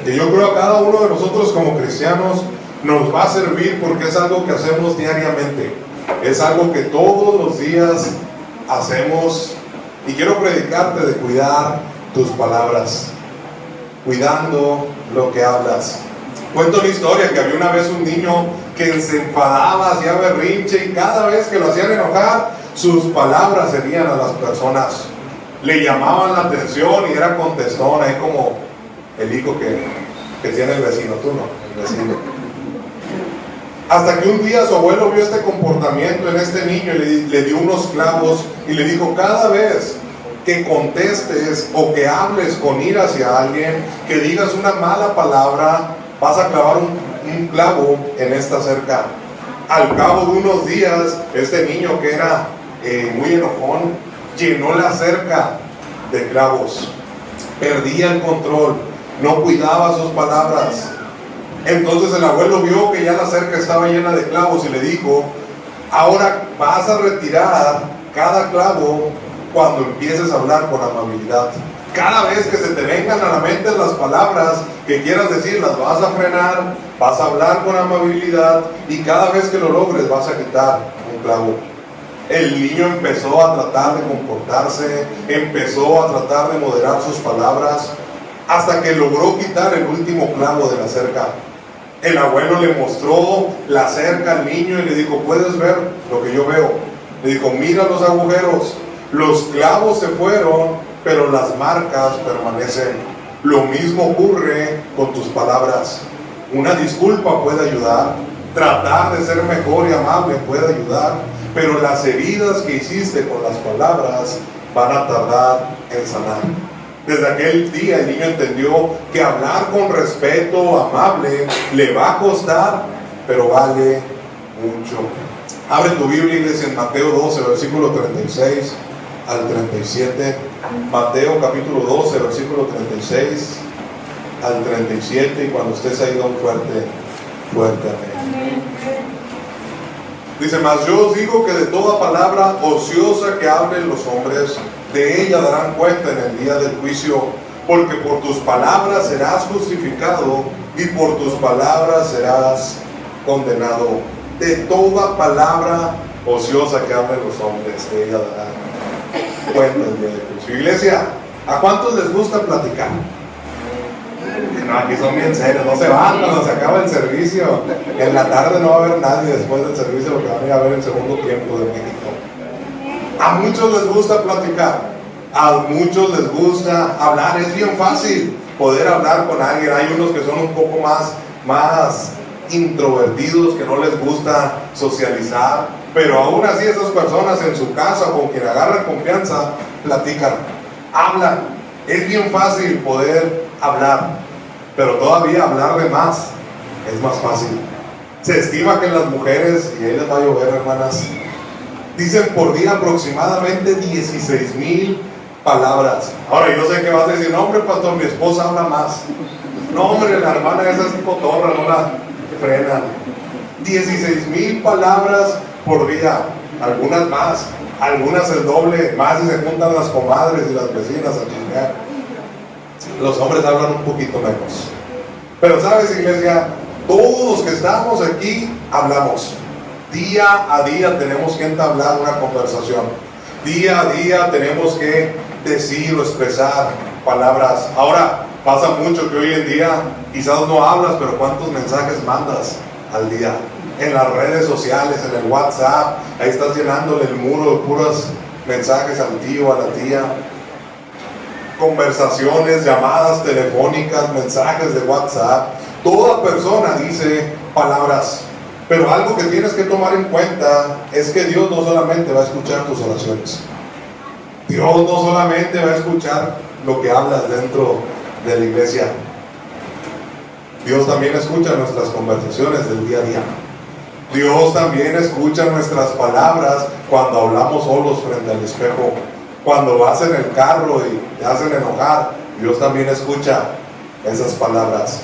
Y yo creo que a cada uno de nosotros como cristianos nos va a servir porque es algo que hacemos diariamente. Es algo que todos los días hacemos. Y quiero predicarte de cuidar tus palabras, cuidando lo que hablas. Cuento una historia que había una vez un niño que se enfadaba, hacía berrinche y cada vez que lo hacían enojar, sus palabras herían a las personas. Le llamaban la atención y era contestón, ahí como el hijo que tiene el vecino, tú no, el vecino. Hasta que un día su abuelo vio este comportamiento en este niño y le dio unos clavos y le dijo: cada vez que contestes o que hables con ira hacia alguien, que digas una mala palabra, vas a clavar un clavo en esta cerca. Al cabo de unos días, este niño que era muy enojón, llenó la cerca de clavos, perdía el control, no cuidaba sus palabras. Entonces el abuelo vio que ya la cerca estaba llena de clavos y le dijo: ahora vas a retirar cada clavo cuando empieces a hablar con amabilidad. Cada vez que se te vengan a la mente las palabras que quieras decir, las vas a frenar, vas a hablar con amabilidad, y cada vez que lo logres vas a quitar un clavo. El niño empezó a tratar de comportarse, empezó a tratar de moderar sus palabras, hasta que logró quitar el último clavo de la cerca. El abuelo le mostró la cerca al niño y le dijo: ¿puedes ver lo que yo veo? Le dijo: mira los agujeros, los clavos se fueron, pero las marcas permanecen. Lo mismo ocurre con tus palabras. Una disculpa puede ayudar, tratar de ser mejor y amable puede ayudar, pero las heridas que hiciste con las palabras van a tardar en sanar. Desde aquel día el niño entendió que hablar con respeto, amable, le va a costar, pero vale mucho. Abre tu Biblia, iglesia, en Mateo 12, versículo 36 al 37. Mateo capítulo 12, versículo 36 al 37. Y cuando estés ahí, da un fuerte amén. Dice: mas yo os digo que de toda palabra ociosa que hablen los hombres, de ella darán cuenta en el día del juicio, porque por tus palabras serás justificado y por tus palabras serás condenado. De toda palabra ociosa que hablen los hombres, de ella darán cuenta en el día del juicio. Iglesia, ¿a cuántos les gusta platicar? No, aquí son bien serios, no se van cuando se acaba el servicio. En la tarde no va a haber nadie después del servicio, lo que van a ir a ver el segundo tiempo de México. A muchos les gusta platicar, a muchos les gusta hablar. Es bien fácil poder hablar con alguien. Hay unos que son un poco más introvertidos, que no les gusta socializar, pero aún así esas personas en su casa, con quien agarran confianza, platican, hablan. Es bien fácil poder hablar, pero todavía hablar de más es más fácil. Se estima que las mujeres, y ahí les va a llover, hermanas, dicen por día aproximadamente 16,000 palabras. Ahora yo sé que vas a decir: no, hombre, pastor, mi esposa habla más. No, hombre, la hermana esa es cotorra, no la frenan. 16,000 palabras por día, algunas más, algunas el doble, más si se juntan las comadres y las vecinas a chingar. Los hombres hablan un poquito menos. Pero sabes, iglesia, todos los que estamos aquí hablamos. Día a día tenemos que entablar una conversación. Día a día tenemos que decir o expresar palabras. Ahora, pasa mucho que hoy en día quizás no hablas, pero ¿cuántos mensajes mandas al día? En las redes sociales, en el WhatsApp, ahí estás llenándole el muro de puros mensajes al tío, a la tía. Conversaciones, llamadas telefónicas, mensajes de WhatsApp. Toda persona dice palabras. Pero algo que tienes que tomar en cuenta es que Dios no solamente va a escuchar tus oraciones. Dios no solamente va a escuchar lo que hablas dentro de la iglesia. Dios también escucha nuestras conversaciones del día a día. Dios también escucha nuestras palabras cuando hablamos solos frente al espejo. Cuando vas en el carro y te hacen enojar, Dios también escucha esas palabras.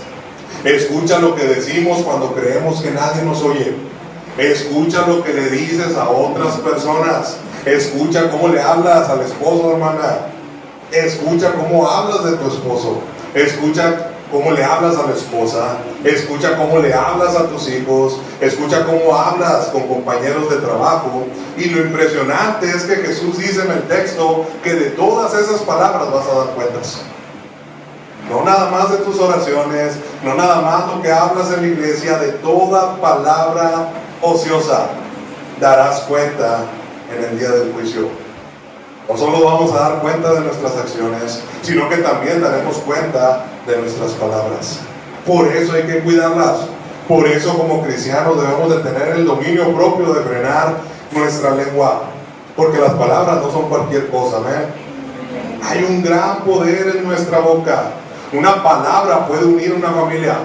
Escucha lo que decimos cuando creemos que nadie nos oye. Escucha lo que le dices a otras personas. Escucha cómo le hablas al esposo, hermana. Escucha cómo hablas de tu esposo. Escucha cómo le hablas a la esposa, escucha cómo le hablas a tus hijos, escucha cómo hablas con compañeros de trabajo. Y lo impresionante es que Jesús dice en el texto que de todas esas palabras vas a dar cuentas. No nada más de tus oraciones, no nada más lo que hablas en la iglesia, de toda palabra ociosa darás cuenta en el día del juicio. No solo vamos a dar cuenta de nuestras acciones, sino que también daremos cuenta de nuestras palabras. Por eso hay que cuidarlas. Por eso como cristianos debemos de tener el dominio propio de frenar nuestra lengua. Porque las palabras no son cualquier cosa, ¿eh? Hay un gran poder en nuestra boca. Una palabra puede unir una familia.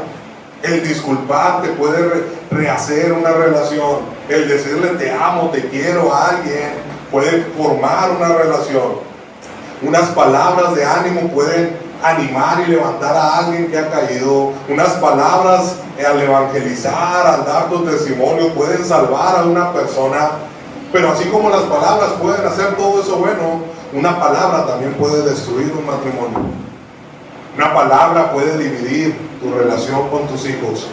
El disculparte puede rehacer una relación. El decirle te amo, te quiero a alguien puede formar una relación. Unas palabras de ánimo pueden animar y levantar a alguien que ha caído. Unas palabras al evangelizar, al dar tu testimonio, pueden salvar a una persona. Pero así como las palabras pueden hacer todo eso bueno, una palabra también puede destruir un matrimonio. Una palabra puede dividir tu relación con tus hijos.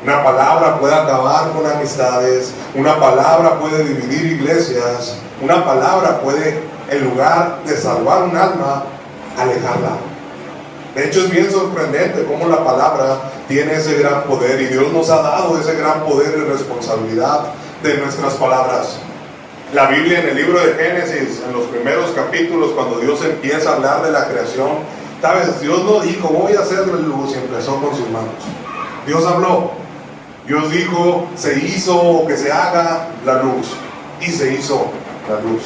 Una palabra puede acabar con amistades. Una palabra puede dividir iglesias. Una palabra puede, en lugar de salvar un alma, alejarla. De hecho, es bien sorprendente cómo la palabra tiene ese gran poder, y Dios nos ha dado ese gran poder y responsabilidad de nuestras palabras. La Biblia, en el libro de Génesis, en los primeros capítulos, cuando Dios empieza a hablar de la creación, ¿sabes? Dios no dijo, voy a hacer la luz, y empezó con sus manos. Dios habló. Dios dijo, se hizo, que se haga la luz, y se hizo la luz.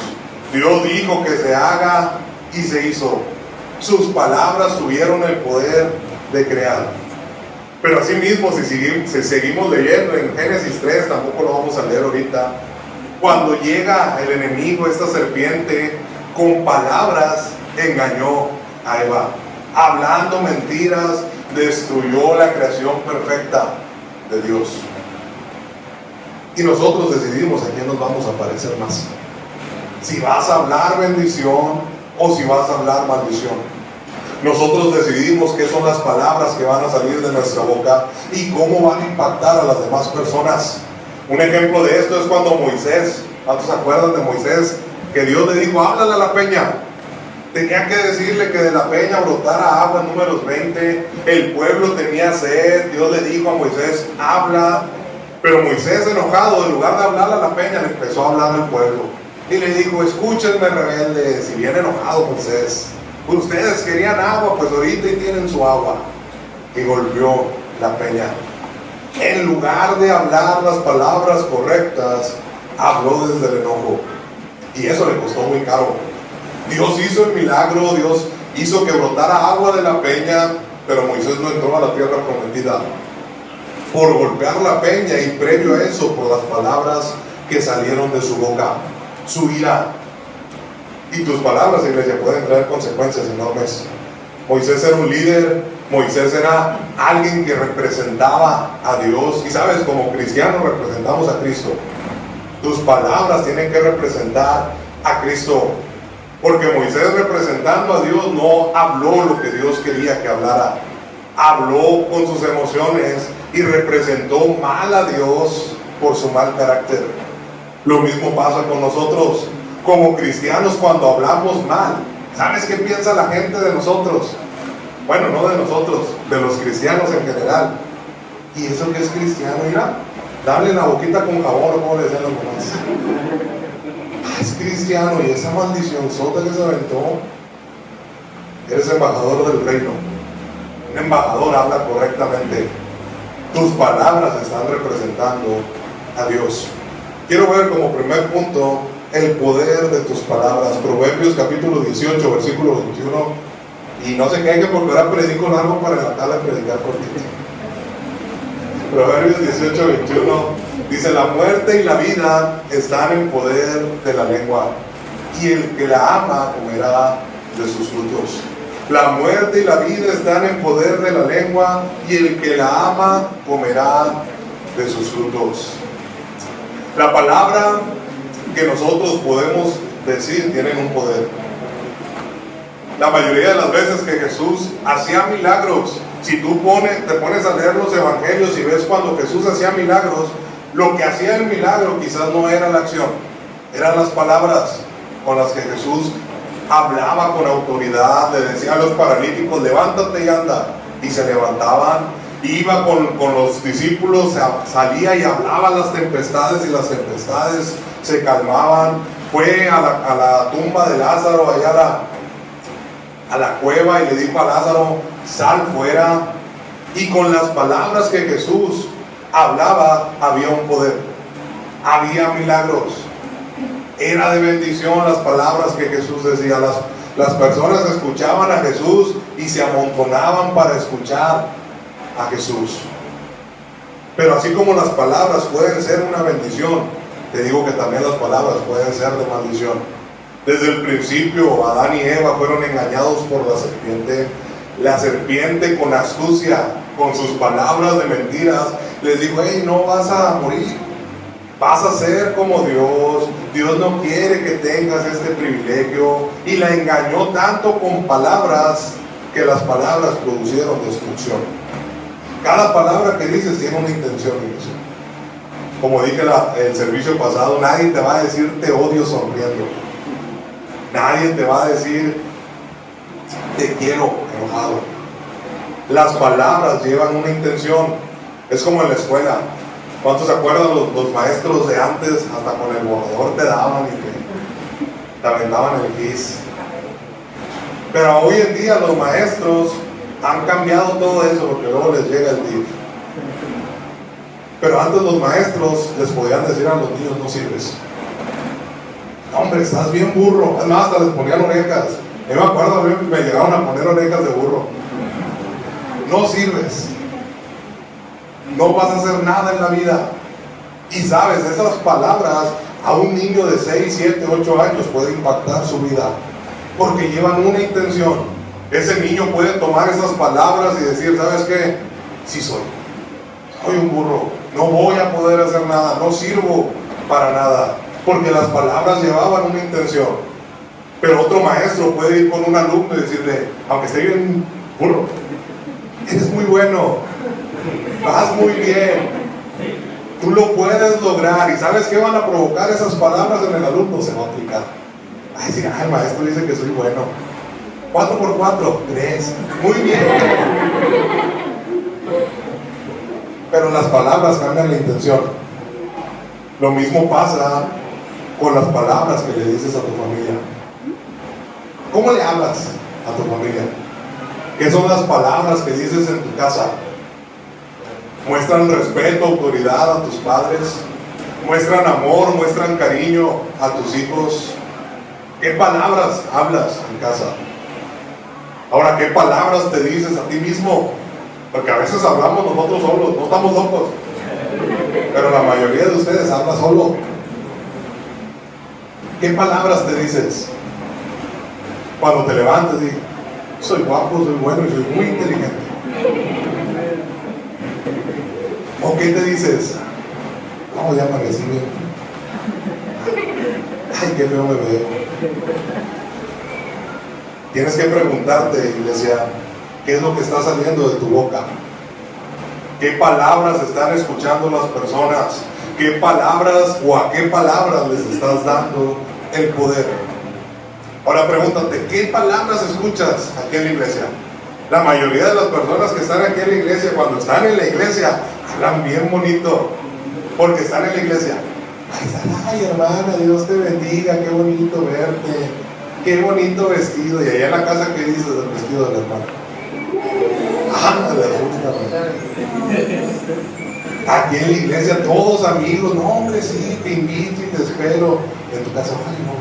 Dios dijo que se haga, y se hizo. Sus palabras tuvieron el poder de crear. Pero así mismo, si seguimos leyendo en Génesis 3, tampoco lo vamos a leer ahorita, cuando llega el enemigo, esta serpiente, con palabras engañó a Eva, hablando mentiras, destruyó la creación perfecta de Dios. Y nosotros decidimos a quién nos vamos a parecer más, si vas a hablar bendición o si vas a hablar maldición. Nosotros decidimos qué son las palabras que van a salir de nuestra boca y cómo van a impactar a las demás personas. Un ejemplo de esto es cuando Moisés, ¿cuántos se acuerdan de Moisés? Que Dios le dijo, háblale a la peña. Tenía que decirle que de la peña brotara agua, Números 20. El pueblo tenía sed. Dios le dijo a Moisés, habla. Pero Moisés, enojado, en lugar de hablarle a la peña, le empezó a hablar al pueblo. Y le dijo, escúchenme, rebeldes. Y bien enojado Moisés, ustedes querían agua, pues ahorita y tienen su agua. Y golpeó la peña. En lugar de hablar las palabras correctas, habló desde el enojo. Y eso le costó muy caro. Dios hizo el milagro, Dios hizo que brotara agua de la peña, pero Moisés no entró a la tierra prometida por golpear la peña, y previo a eso, por las palabras que salieron de su boca, su ira. Y tus palabras, iglesia, pueden traer consecuencias enormes. Moisés era un líder, Moisés era alguien que representaba a Dios, y sabes, como cristianos representamos a Cristo. Tus palabras tienen que representar a Cristo, porque Moisés, representando a Dios, no habló lo que Dios quería que hablara. Habló con sus emociones y representó mal a Dios por su mal carácter. Lo mismo pasa con nosotros como cristianos cuando hablamos mal. ¿Sabes qué piensa la gente de nosotros? Bueno, no de nosotros, de los cristianos en general. ¿Y eso qué es cristiano? Mira, dale la boquita con jabón, como le decían los demás. Es cristiano, y esa maldición sota que se aventó. Eres embajador del reino. Un embajador habla correctamente. Tus palabras están representando a Dios. Quiero ver como primer punto el poder de tus palabras. Proverbios capítulo 18, versículo 21. Y no se quejen porque ahora predico largo para la tarde predicar cortito. Proverbios 18, 21 dice: la muerte y la vida están en poder de la lengua, y el que la ama comerá de sus frutos. La muerte y la vida están en poder de la lengua, y el que la ama comerá de sus frutos. La palabra que nosotros podemos decir tienen un poder. La mayoría de las veces que Jesús hacía milagros, Si tú te pones a leer los evangelios y ves cuando Jesús hacía milagros, lo que hacía el milagro quizás no era la acción, eran las palabras con las que Jesús hablaba con autoridad. Le decía a los paralíticos, levántate y anda, y se levantaban. Iba con los discípulos, salía y hablaba a las tempestades, y las tempestades se calmaban. Fue a la tumba de Lázaro, allá a la cueva, y le dijo a Lázaro, sal fuera. Y con las palabras que Jesús hablaba, había un poder, había milagros. Era de bendición las palabras que Jesús decía. Las personas escuchaban a Jesús y se amontonaban para escuchar a Jesús. Pero así como las palabras pueden ser una bendición, te digo que también las palabras pueden ser de maldición. Desde el principio, Adán y Eva fueron engañados por la serpiente. La serpiente, con astucia, con sus palabras de mentiras, les dijo, hey, no vas a morir, vas a ser como Dios. Dios no quiere que tengas este privilegio. Y la engañó tanto con palabras, que las palabras producieron destrucción. Cada palabra que dices tiene una intención, iglesia. Como dije el servicio pasado, nadie te va a decir te odio sonriendo. Nadie te va a decir te quiero enojado. Las palabras llevan una intención. Es como en la escuela. ¿Cuántos se acuerdan los maestros de antes? Hasta con el borrador te daban y te aventaban el gis. Pero hoy en día los maestros han cambiado todo eso, porque luego les llega el tip. Pero antes los maestros les podían decir a los niños, no sirves. Hombre, estás bien burro. Además, hasta les ponían orejas. Yo me acuerdo, a mí me llegaron a poner orejas de burro. No sirves. No vas a hacer nada en la vida. Y sabes, esas palabras a un niño de 6, 7, 8 años puede impactar su vida, porque llevan una intención. Ese niño puede tomar esas palabras y decir, ¿sabes qué? Sí soy un burro, no voy a poder hacer nada, no sirvo para nada, porque las palabras llevaban una intención. Pero otro maestro puede ir con un alumno y decirle, aunque esté bien burro, eres muy bueno, vas muy bien, tú lo puedes lograr. ¿Y sabes qué van a provocar esas palabras en el alumno? Se va a aplicar. Ay, sí, el maestro dice que soy bueno. 4 por 4, 3. Muy bien. Pero las palabras cambian la intención. Lo mismo pasa con las palabras que le dices a tu familia. ¿Cómo le hablas a tu familia? ¿Qué son las palabras que dices en tu casa? ¿Muestran respeto, autoridad a tus padres? ¿Muestran amor, muestran cariño a tus hijos? ¿Qué palabras hablas en casa? Ahora, ¿qué palabras te dices a ti mismo? Porque a veces hablamos nosotros solos, no estamos locos. Pero la mayoría de ustedes habla solo. ¿Qué palabras te dices? Cuando te levantas, di, soy guapo, soy bueno y soy muy inteligente. ¿O qué te dices? No, ya amanecí bien. Ay, qué feo me veo. Tienes que preguntarte, iglesia, ¿qué es lo que está saliendo de tu boca? ¿Qué palabras están escuchando las personas? ¿Qué palabras o a qué palabras les estás dando el poder? Ahora pregúntate, ¿qué palabras escuchas aquí en la iglesia? La mayoría de las personas que están aquí en la iglesia, cuando están en la iglesia, hablan bien bonito, porque están en la iglesia. Ay, hermana, Dios te bendiga, qué bonito verte, qué bonito vestido. Y allá en la casa, ¿qué dices del vestido del hermano? Ándale, aquí en la iglesia, todos amigos, no hombre, sí, te invito y te espero. En tu casa, ay, no,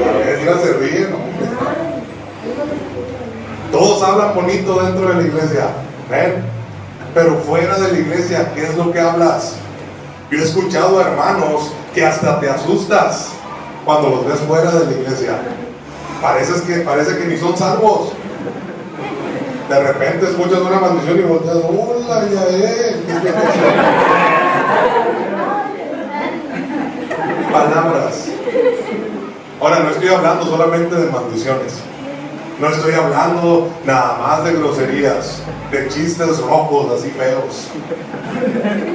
a ver, ya se ríen, ¿no? Todos hablan bonito dentro de la iglesia, ¿ven? Pero fuera de la iglesia, ¿qué es lo que hablas? Yo he escuchado hermanos que hasta te asustas cuando los ves fuera de la iglesia. Parece que ni son salvos. De repente escuchas una maldición y volteas, hola, Yael. Palabras. Ahora, no estoy hablando solamente de maldiciones. No estoy hablando nada más de groserías, de chistes rojos así feos.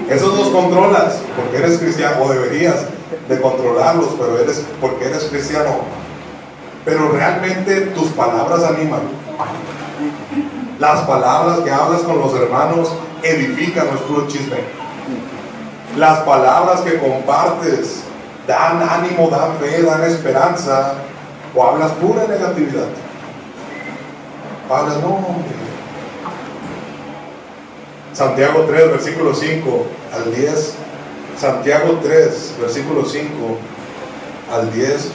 Esos los controlas porque eres cristiano, o deberías de controlarlos, pero porque eres cristiano. Pero realmente tus palabras animan. Las palabras que hablas con los hermanos edifican, no es puro chisme. Las palabras que compartes dan ánimo, dan fe, dan esperanza, o hablas pura negatividad. Hablas, no, hombre. Santiago 3, versículo 5 al 10. Santiago 3, versículo 5 al 10.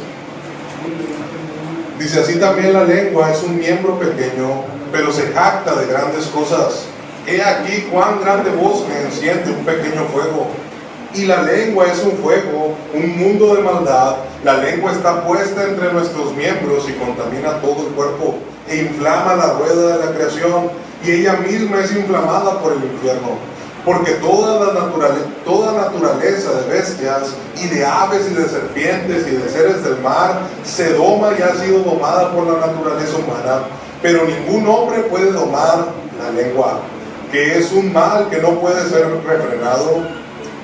Dice, así también la lengua es un miembro pequeño, pero se jacta de grandes cosas. He aquí cuán grande bosque enciende un pequeño fuego. Y la lengua es un fuego, un mundo de maldad. La lengua está puesta entre nuestros miembros y contamina todo el cuerpo e inflama la rueda de la creación, y ella misma es inflamada por el infierno. Porque toda naturaleza de bestias y de aves y de serpientes y de seres del mar se doma y ha sido domada por la naturaleza humana, pero ningún hombre puede domar la lengua, que es un mal que no puede ser refrenado,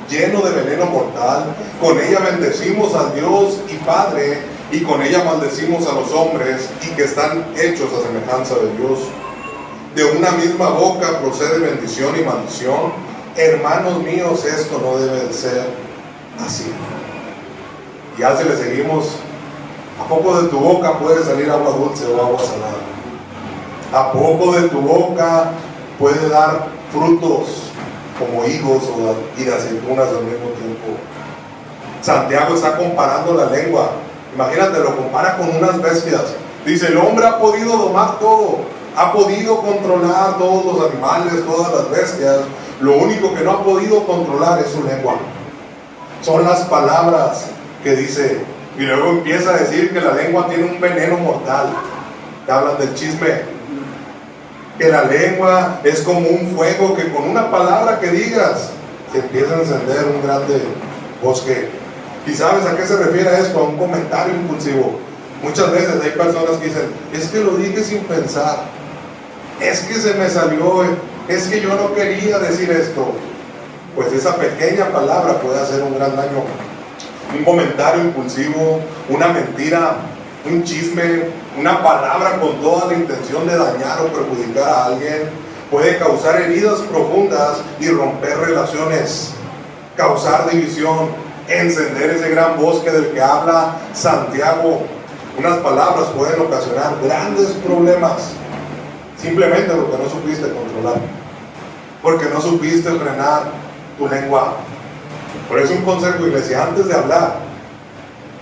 lleno de veneno mortal. Con ella bendecimos a Dios y Padre, y con ella maldecimos a los hombres, y que están hechos a semejanza de Dios. De una misma boca procede bendición y maldición. Hermanos míos, esto no debe de ser así. Ya si le seguimos, ¿a poco de tu boca puede salir agua dulce o agua salada? ¿A poco de tu boca puede dar frutos como higos y de aceitunas al mismo tiempo? Santiago está comparando la lengua. Imagínate, lo compara con unas bestias. Dice, el hombre ha podido domar todo, ha podido controlar todos los animales, todas las bestias. Lo único que no ha podido controlar es su lengua. Son las palabras que dice. Y luego empieza a decir que la lengua tiene un veneno mortal. Te hablan del chisme. Que la lengua es como un fuego que con una palabra que digas se empieza a encender un grande bosque. ¿Y sabes a qué se refiere a esto? A un comentario impulsivo. Muchas veces hay personas que dicen, es que lo dije sin pensar, es que se me salió, es que yo no quería decir esto. Pues esa pequeña palabra puede hacer un gran daño. Un comentario impulsivo, una mentira, un chisme, una palabra con toda la intención de dañar o perjudicar a alguien, puede causar heridas profundas y romper relaciones, causar división, encender ese gran bosque del que habla Santiago. Unas palabras pueden ocasionar grandes problemas, simplemente porque no supiste controlar, porque no supiste frenar tu lengua. Por eso un consejo, iglesia, antes de hablar,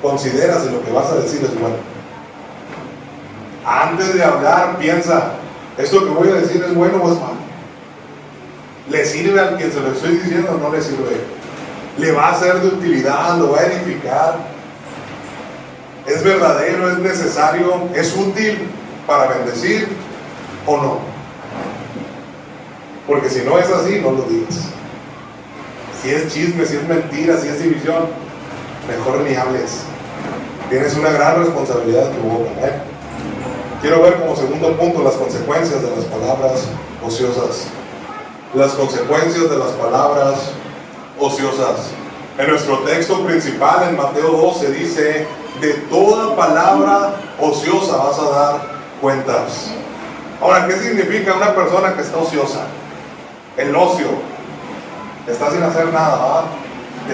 considera si lo que vas a decir es bueno. Antes de hablar, piensa, ¿esto que voy a decir es bueno o es malo? ¿Le sirve al quien se lo estoy diciendo o no le sirve? ¿Le va a ser de utilidad? ¿Lo va a edificar? ¿Es verdadero? ¿Es necesario? ¿Es útil para bendecir o no? Porque si no es así, no lo digas. Si es chisme, si es mentira, si es división, mejor ni hables. Tienes una gran responsabilidad en tu boca, ¿eh? Quiero ver como segundo punto las consecuencias de las palabras ociosas. Las consecuencias de las palabras ociosas. En nuestro texto principal, en Mateo 12, dice, de toda palabra ociosa vas a dar cuentas. Ahora, ¿qué significa una persona que está ociosa? El ocio. Está sin hacer nada, ¿verdad?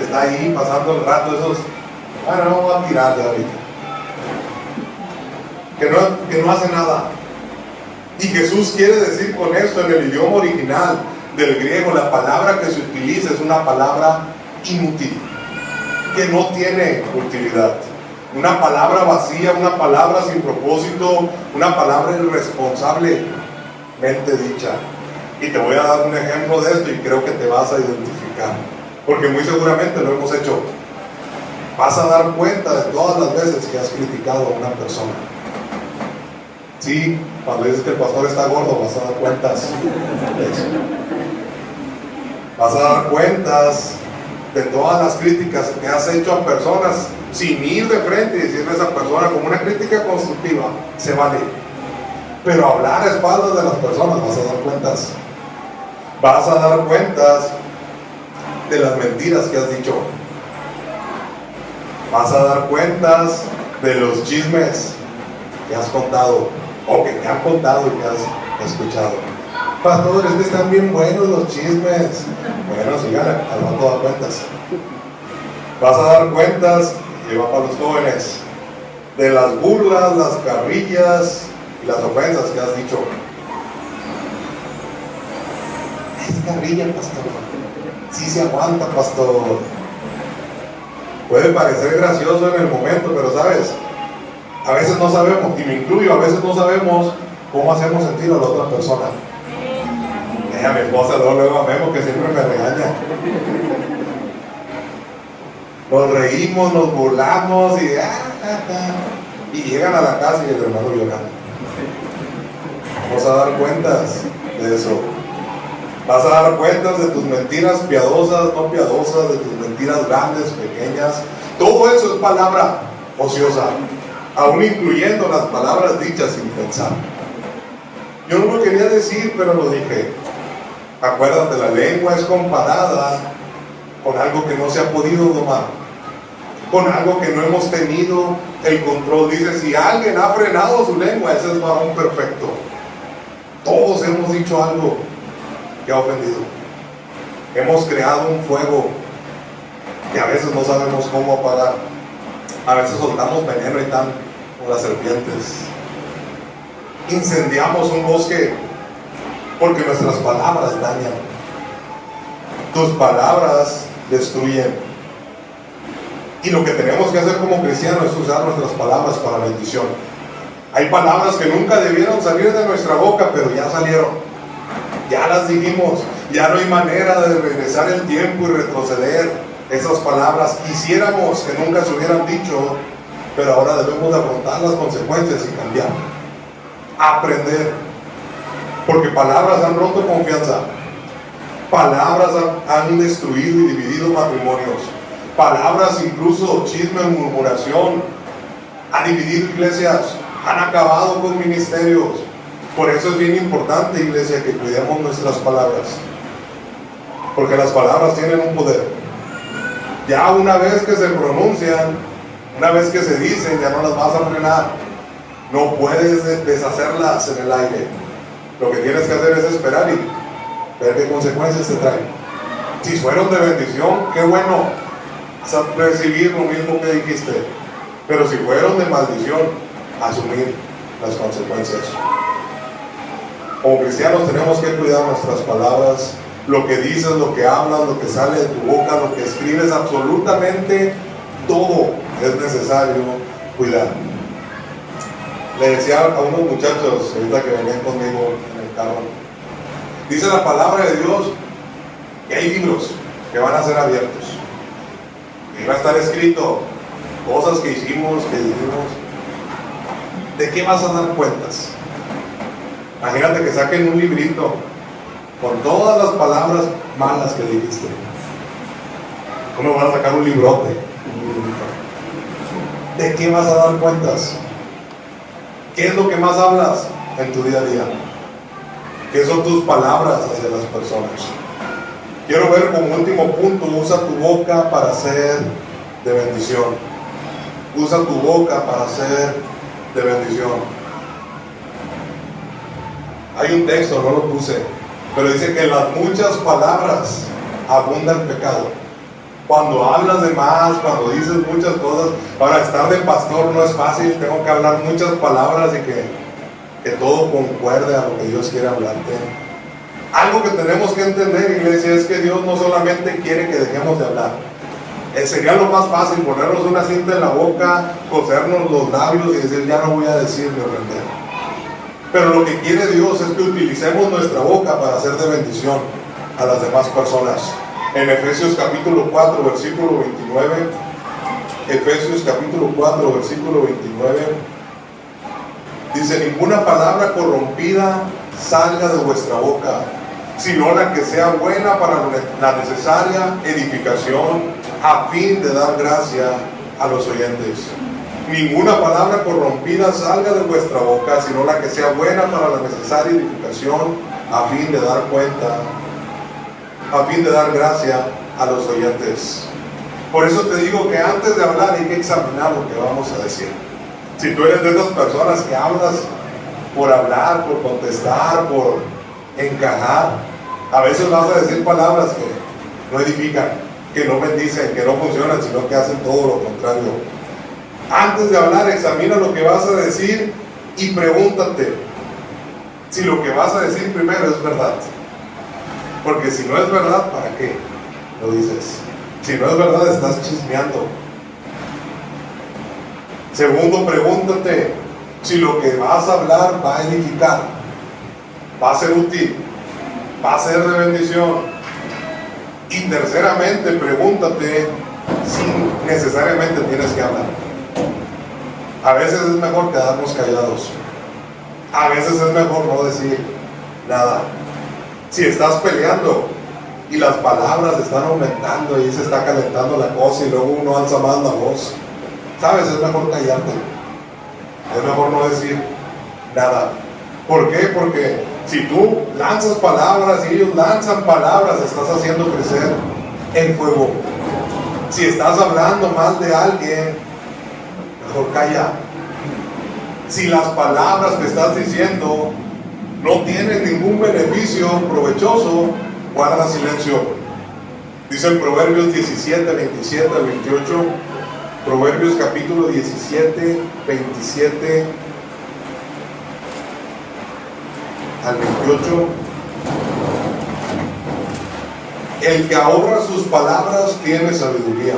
Está ahí pasando el rato, esos, bueno, no voy a tirar de ahorita. Que no hace nada. Y Jesús quiere decir con esto, en el idioma original del griego, la palabra que se utiliza es una palabra inútil, que no tiene utilidad. Una palabra vacía, una palabra sin propósito, una palabra irresponsablemente dicha. Y te voy a dar un ejemplo de esto y creo que te vas a identificar, porque muy seguramente lo hemos hecho. Vas a dar cuenta de todas las veces que has criticado a una persona. Sí, cuando dices que el pastor está gordo, vas a dar cuentas de eso. Vas a dar cuentas de todas las críticas que has hecho a personas sin ir de frente y decirle a esa persona como una crítica constructiva, se vale. Pero hablar a espaldas de las personas, vas a dar cuentas. Vas a dar cuentas de las mentiras que has dicho. Vas a dar cuentas de los chismes que has contado o que te han contado y que has escuchado. Pastor, es que están bien buenos los chismes. Bueno, síganle, al rato dar cuentas. Vas a dar cuentas, y va para los jóvenes, de las burlas, las carrillas y las ofensas que has dicho. Es carrilla, pastor. Sí se aguanta, pastor. Puede parecer gracioso en el momento, pero sabes, a veces no sabemos, y me incluyo, a veces no sabemos cómo hacemos sentir a la otra persona. A mi esposa luego a Memo, que siempre me regaña. Nos reímos, nos burlamos y llegan a la casa y el hermano llorando. Vamos a dar cuentas de eso. Vas a dar cuentas de tus mentiras piadosas, no piadosas, de tus mentiras grandes, pequeñas. Todo eso es palabra ociosa, aún incluyendo las palabras dichas sin pensar. Yo no lo quería decir, pero lo dije. Acuérdate, la lengua es comparada con algo que no se ha podido domar, con algo que no hemos tenido el control. Dice, si alguien ha frenado su lengua, ese es varón perfecto. Todos hemos dicho algo que ha ofendido. Hemos creado un fuego que a veces no sabemos cómo apagar. A veces soltamos veneno y tal, como las serpientes. Incendiamos un bosque porque nuestras palabras dañan. Tus palabras destruyen. Y lo que tenemos que hacer como cristianos es usar nuestras palabras para bendición. Hay palabras que nunca debieron salir de nuestra boca, pero ya salieron. Ya las dijimos. Ya no hay manera de regresar el tiempo y retroceder esas palabras. Quisiéramos que nunca se hubieran dicho, pero ahora debemos de afrontar las consecuencias y cambiar. Aprender. Porque palabras han roto confianza. Palabras han destruido y dividido matrimonios. Palabras, incluso chisme, murmuración, han dividido iglesias, han acabado con ministerios. Por eso es bien importante, iglesia, que cuidemos nuestras palabras. Porque las palabras tienen un poder. Ya una vez que se pronuncian, una vez que se dicen, ya no las vas a frenar. No puedes deshacerlas en el aire. Lo que tienes que hacer es esperar y ver qué consecuencias te traen. Si fueron de bendición, qué bueno, vas a recibir lo mismo que dijiste. Pero si fueron de maldición, asumir las consecuencias. Como cristianos tenemos que cuidar nuestras palabras, lo que dices, lo que hablas, lo que sale de tu boca, lo que escribes, absolutamente todo es necesario cuidar. Le decía a unos muchachos ahorita que venían conmigo en el carro, dice la palabra de Dios que hay libros que van a ser abiertos y va a estar escrito cosas que hicimos, que dijimos. ¿De qué vas a dar cuentas? Imagínate que saquen un librito con todas las palabras malas que dijiste. ¿Cómo van a sacar un librote? ¿De qué vas a dar cuentas? ¿Qué es lo que más hablas en tu día a día? ¿Qué son tus palabras hacia las personas? Quiero ver como último punto, usa tu boca para ser de bendición. Usa tu boca para ser de bendición. Hay un texto, no lo puse, pero dice que en las muchas palabras abunda el pecado. Cuando hablas de más, cuando dices muchas cosas, para estar de pastor no es fácil, tengo que hablar muchas palabras y que todo concuerde a lo que Dios quiere hablarte. Algo que tenemos que entender, iglesia, es que Dios no solamente quiere que dejemos de hablar. Sería lo más fácil ponernos una cinta en la boca, cosernos los labios y decir ya no voy a decir ni ofender. Pero lo que quiere Dios es que utilicemos nuestra boca para hacer de bendición a las demás personas. En Efesios capítulo 4, versículo 29, Efesios capítulo 4, versículo 29, dice: ninguna palabra corrompida salga de vuestra boca, sino la que sea buena para la necesaria edificación, a fin de dar gracia a los oyentes. ninguna palabra corrompida salga de vuestra boca, sino la que sea buena para la necesaria edificación, a fin de dar cuenta, a fin de dar gracia a los oyentes. Por eso te digo que antes de hablar hay que examinar lo que vamos a decir. Si tú eres de esas personas que hablas por hablar, por contestar, por encajar, a veces vas a decir palabras que no edifican, que no bendicen, que no funcionan, sino que hacen todo lo contrario. Antes de hablar, examina lo que vas a decir y pregúntate si lo que vas a decir primero es verdad. Porque si no es verdad, ¿para qué lo dices? Si no es verdad, estás chismeando. Segundo, pregúntate si lo que vas a hablar va a edificar, va a ser útil, va a ser de bendición. Y terceramente, pregúntate si necesariamente tienes que hablar. A veces es mejor quedarnos callados. A veces es mejor no decir nada. Si estás peleando y las palabras están aumentando y se está calentando la cosa y luego uno alza más la voz, ¿sabes? Es mejor callarte. Es mejor no decir nada. ¿Por qué? Porque si tú lanzas palabras y ellos lanzan palabras, estás haciendo crecer el fuego. Si estás hablando mal de alguien, mejor calla. Si las palabras que estás diciendo no tienen ningún beneficio provechoso, guarda silencio. Dice en Proverbios 17, 27 al 28, Proverbios capítulo 17, 27 al 28. El que ahorra sus palabras tiene sabiduría.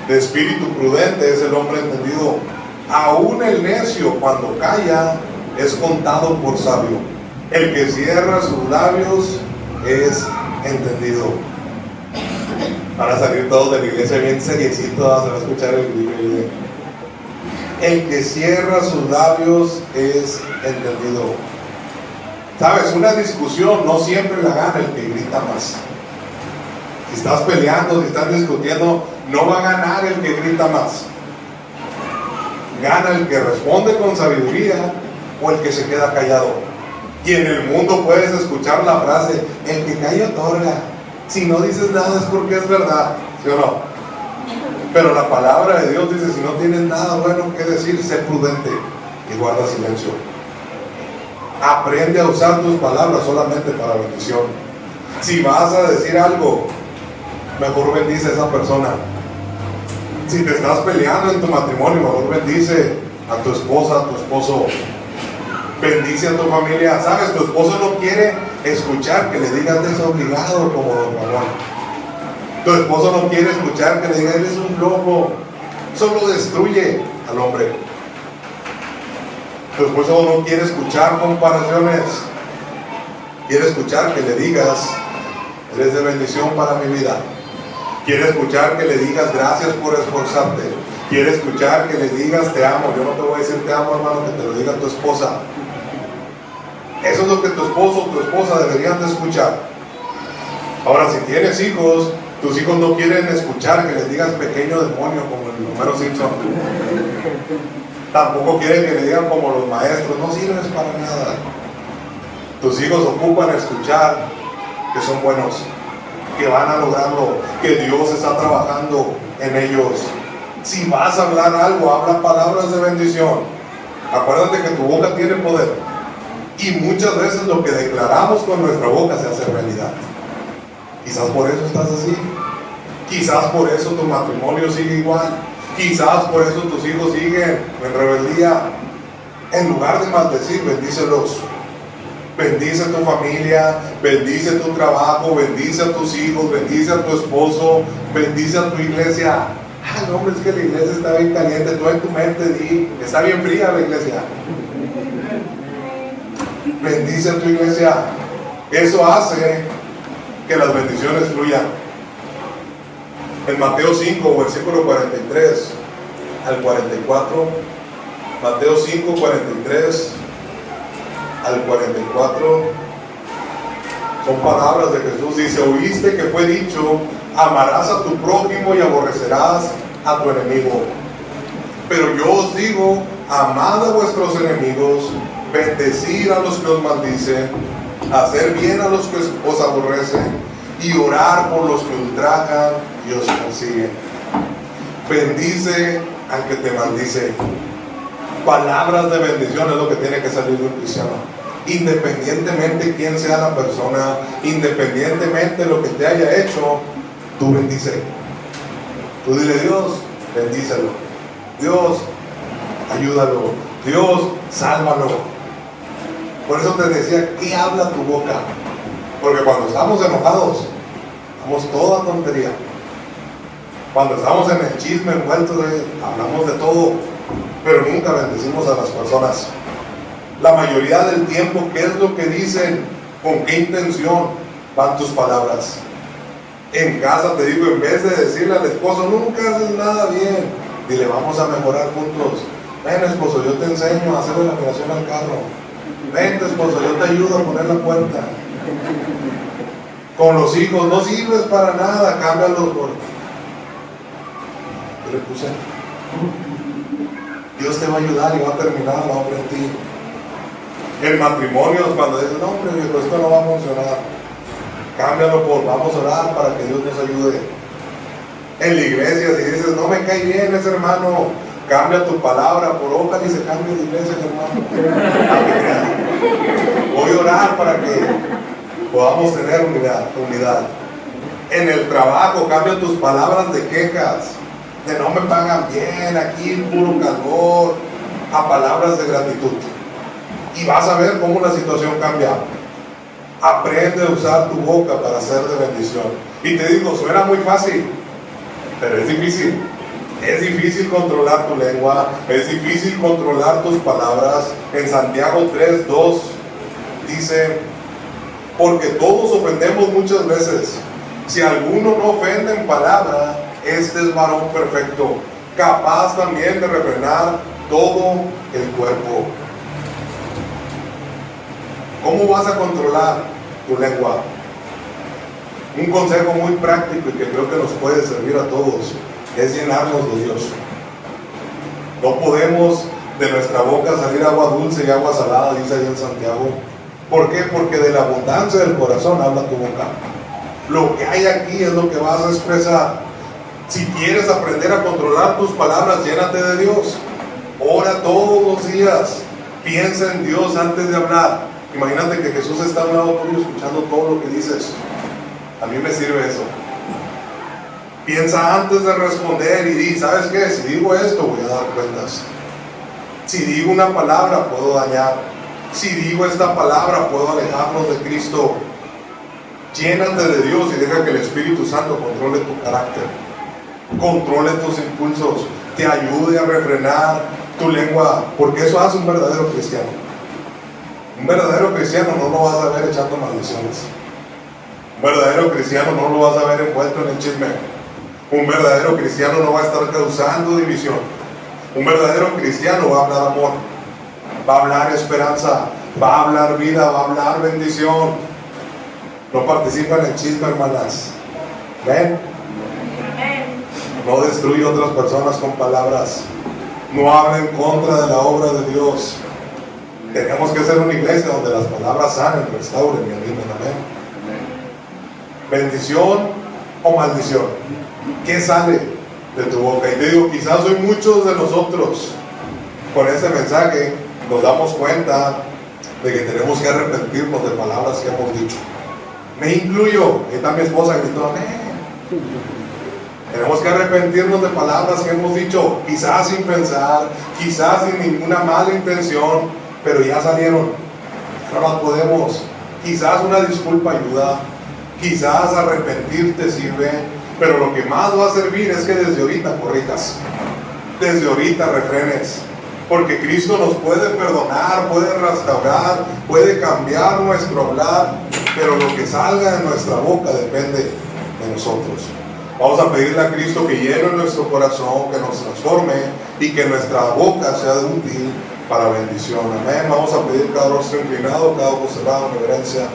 De espíritu prudente es el hombre entendido. Aún el necio, cuando calla, es contado por sabio. El que cierra sus labios es entendido. Van a salir todos de la iglesia bien seriecitos, se va a escuchar el video. El que cierra sus labios es entendido. Sabes, una discusión no siempre la gana el que grita más. Si estás peleando, si estás discutiendo, no va a ganar el que grita más. Gana el que responde con sabiduría o el que se queda callado. Y en el mundo puedes escuchar la frase: el que calla otorga. Si no dices nada es porque es verdad, ¿sí o no? Pero la palabra de Dios dice: si no tienes nada bueno que decir, sé prudente y guarda silencio. Aprende a usar tus palabras solamente para bendición. Si vas a decir algo, mejor bendice a esa persona. Si te estás peleando en tu matrimonio, mejor bendice a tu esposa, a tu esposo. Bendice a tu familia. Sabes, tu esposo no quiere escuchar que le digas desobligado como don Ramón. Tu esposo no quiere escuchar que le digas eres un flojo. Solo destruye al hombre. Tu esposo no quiere escuchar comparaciones. Quiere escuchar que le digas eres de bendición para mi vida. Quiere escuchar que le digas gracias por esforzarte. Quiere escuchar que le digas te amo. Yo no te voy a decir te amo, hermano, que te lo diga tu esposa. Eso es lo que tu esposo o tu esposa deberían de escuchar. Ahora, si tienes hijos, tus hijos no quieren escuchar que les digas pequeño demonio como el Homero Simpson. Tampoco quieren que le digan como los maestros, no sirves para nada. Tus hijos ocupan escuchar que son buenos, que van a lograrlo, que Dios está trabajando en ellos. Si vas a hablar algo, habla palabras de bendición. Acuérdate que tu boca tiene poder. Y muchas veces lo que declaramos con nuestra boca se hace realidad. Quizás por eso estás así. Quizás por eso tu matrimonio sigue igual. Quizás por eso tus hijos siguen en rebeldía. En lugar de maldecir, bendícelos. Bendice a tu familia, bendice tu trabajo, bendice a tus hijos, bendice a tu esposo, bendice a tu iglesia. Ah, no, hombre, es que la iglesia está bien caliente. Tú en tu mente di, está bien fría la iglesia. Bendice a tu iglesia. Eso hace que las bendiciones fluyan. En Mateo 5, versículo 43 al 44, Mateo 5, 43 al 44, son palabras de Jesús. Dice: oíste que fue dicho, amarás a tu prójimo y aborrecerás a tu enemigo. Pero yo os digo, amad a vuestros enemigos, bendecid a los que os maldicen, hacer bien a los que os aborrecen, y orar por los que ultrajan y os persiguen. Bendice al que te maldice. Palabras de bendición es lo que tiene que salir de un cristiano. Independientemente quién sea la persona, independientemente de lo que te haya hecho, tú bendice. Tú dile: Dios, bendícelo. Dios, ayúdalo. Dios, sálvalo. Por eso te decía, ¿qué habla tu boca? Porque cuando estamos enojados, hablamos toda tontería. Cuando estamos en el chisme envuelto, hablamos de todo, pero nunca bendecimos a las personas. La mayoría del tiempo, ¿qué es lo que dicen? ¿Con qué intención van tus palabras? En casa, te digo, en vez de decirle al esposo: nunca haces nada bien, dile: vamos a mejorar juntos. Ven, esposo, yo te enseño a hacer la afinación al carro. Vente, esposo, yo te ayudo a poner la puerta. Con los hijos: no sirves para nada, cámbialos por... ¿Qué le puse? Dios te va a ayudar y va a terminar la obra en ti. El matrimonio es cuando dices: no, hombre, viejo, esto no va a funcionar, cámbialo por... vamos a orar para que Dios nos ayude. En la iglesia, si dices: no me cae bien ese hermano, cambia tu palabra por ojalá y se cambie de iglesia, hermano. Voy a orar para que podamos tener unidad. En el trabajo, cambia tus palabras de quejas, de no me pagan bien, aquí puro calor, a palabras de gratitud. Y vas a ver cómo la situación cambia. Aprende a usar tu boca para ser de bendición. Y te digo, suena muy fácil, pero es difícil. Es difícil controlar tu lengua, es difícil controlar tus palabras. En Santiago 3:2 dice: porque todos ofendemos muchas veces. Si alguno no ofende en palabra, este es varón perfecto, capaz también de refrenar todo el cuerpo. ¿Cómo vas a controlar tu lengua? Un consejo muy práctico y que creo que nos puede servir a todos es llenarnos de Dios. No podemos de nuestra boca salir agua dulce y agua salada, dice ahí en Santiago. ¿Por qué? Porque de la abundancia del corazón habla tu boca. Lo que hay aquí es lo que vas a expresar. Si quieres aprender a controlar tus palabras, llénate de Dios. Ora todos los días. Piensa en Dios antes de hablar. Imagínate que Jesús está a un lado tuyo escuchando todo lo que dices. A mí me sirve eso. Piensa antes de responder y di: ¿sabes qué? Si digo esto, voy a dar cuentas. Si digo una palabra, puedo dañar. Si digo esta palabra, puedo alejarnos de Cristo. Llénate de Dios y deja que el Espíritu Santo controle tu carácter, controle tus impulsos, te ayude a refrenar tu lengua, porque eso hace un verdadero cristiano. Un verdadero cristiano no lo vas a ver echando maldiciones. Un verdadero cristiano no lo vas a ver envuelto en el chisme. Un verdadero cristiano no va a estar causando división. Un verdadero cristiano va a hablar amor, va a hablar esperanza, va a hablar vida, va a hablar bendición. No participa en el chisme, hermanas. ¿Ven? No destruye a otras personas con palabras. No habla en contra de la obra de Dios. Tenemos que ser una iglesia donde las palabras sanen, restauren y animen. Amén. Bendición o maldición. ¿Qué sale de tu boca? Y te digo, quizás hoy muchos de nosotros con ese mensaje nos damos cuenta de que tenemos que arrepentirnos de palabras que hemos dicho. Me incluyo. Ahí está mi esposa gritó: amén. Tenemos que arrepentirnos de palabras que hemos dicho, quizás sin pensar, quizás sin ninguna mala intención, pero ya salieron. No las podemos. Quizás una disculpa ayuda, quizás arrepentirte sirve, pero lo que más va a servir es que desde ahorita corrijas, desde ahorita refrenes, porque Cristo nos puede perdonar, puede restaurar, puede cambiar nuestro hablar, pero lo que salga de nuestra boca depende de nosotros. Vamos a pedirle a Cristo que llene nuestro corazón, que nos transforme y que nuestra boca sea de útil para bendición. Amén. Vamos a pedir cada rostro inclinado, cada ojo cerrado en reverencia.